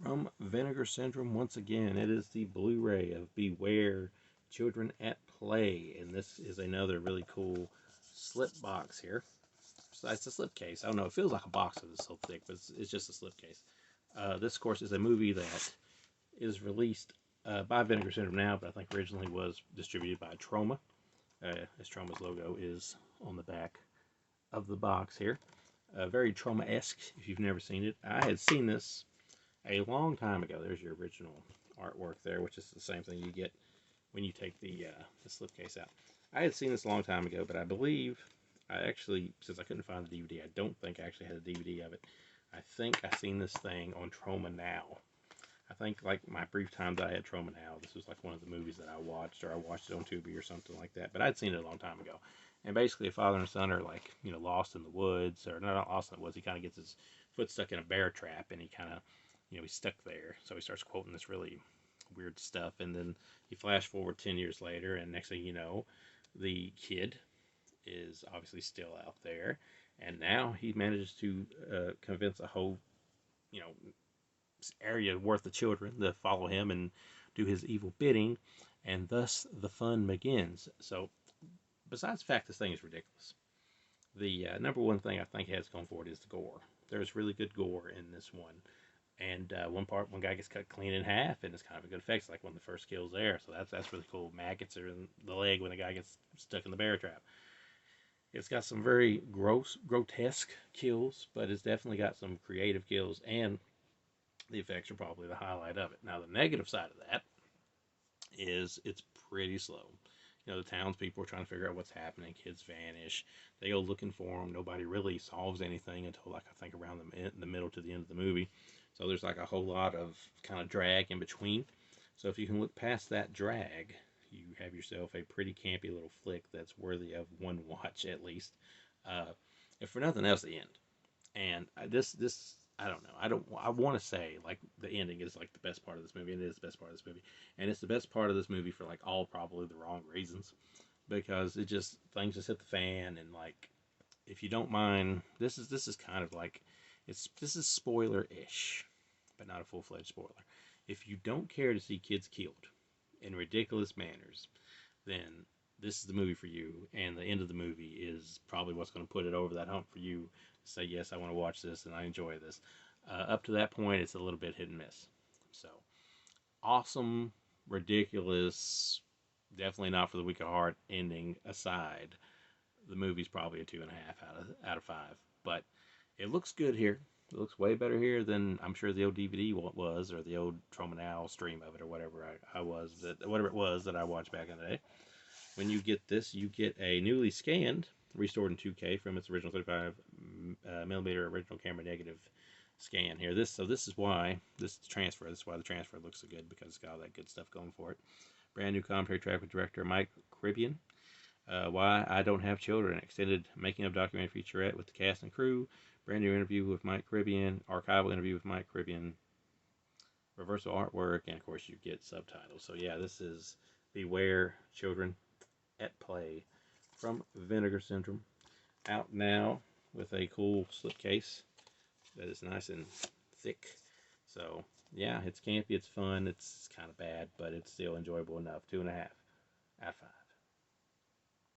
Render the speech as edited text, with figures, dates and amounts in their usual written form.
From Vinegar Syndrome, once again, it is the Blu-ray of Beware Children at Play, and this is another really cool slip box here. So it's a slipcase. I don't know, it feels like a box because it's so thick, but it's just a slipcase. This, of course, is a movie that is released by Vinegar Syndrome now, but I think originally was distributed by Troma, as Troma's logo is on the back of the box here. Very Troma-esque if you've never seen it. I had seen this a long time ago. There's your original artwork there, which is the same thing you get when you take the slipcase out. I had seen this a long time ago, but I believe I actually, since I couldn't find the DVD, I don't think I actually had a DVD of it. I think I seen this thing on Troma Now. I think like my brief time that I had Troma Now, this was like one of the movies that I watched, or I watched it on Tubi or something like that. But I'd seen it a long time ago. And basically, a father and son are like, lost in the woods, or not lost in the woods. He kind of gets his foot stuck in a bear trap, and he kind of, he's stuck there. So he starts quoting this really weird stuff, and then you flash forward 10 years later, and next thing you know, the kid is obviously still out there, and now he manages to convince a whole, you know, area worth of children to follow him and do his evil bidding, and thus the fun begins. So, besides the fact this thing is ridiculous, the number one thing I think it has going for it is the gore. There's really good gore in this one. And one guy gets cut clean in half, and it's kind of a good effect. It's like one of the first kills there, so that's really cool. Maggots are in the leg when the guy gets stuck in the bear trap. It's got some very grotesque kills, but it's definitely got some creative kills, and the effects are probably the highlight of it. Now, the negative side of that is it's pretty slow. The townspeople are trying to figure out what's happening. Kids vanish. They go looking for them. Nobody really solves anything until, like, I think around the middle to the end of the movie. So there's like a whole lot of kind of drag in between. So if you can look past that drag, you have yourself a pretty campy little flick that's worthy of one watch at least. If for nothing else, the end. And this I don't know. I want to say like the ending is like the best part of this movie, and it is the best part of this movie, and it's the best part of this movie for like all probably the wrong reasons, because it just things just hit the fan, and like if you don't mind, this is kind of like this is spoiler-ish, but not a full-fledged spoiler. If you don't care to see kids killed in ridiculous manners, then this is the movie for you, and the end of the movie is probably what's going to put it over that hump for you to say, yes, I want to watch this and I enjoy this. Up to that point, it's a little bit hit and miss. So, awesome, ridiculous, definitely not for the weak of heart ending aside, the movie's probably a 2.5 out of 5. But it looks good here. It looks way better here than I'm sure the old DVD was, or the old Trauma Now stream of it, or whatever whatever it was that I watched back in the day. When you get this, you get a newly scanned, restored in 2K from its original 35 millimeter original camera negative scan here. This is why this transfer. This is why the transfer looks so good, because it's got all that good stuff going for it. Brand new commentary track with director Mik Cribben. Why I Don't Have Children, extended making of documentary featurette with the cast and crew. Brand new interview with Mik Cribben, archival interview with Mik Cribben, reversal artwork, and of course you get subtitles. So yeah, this is Beware Children at Play from Vinegar Syndrome. Out now with a cool slipcase that is nice and thick. So yeah, it's campy, it's fun, it's kind of bad, but it's still enjoyable enough. 2.5 out of 5.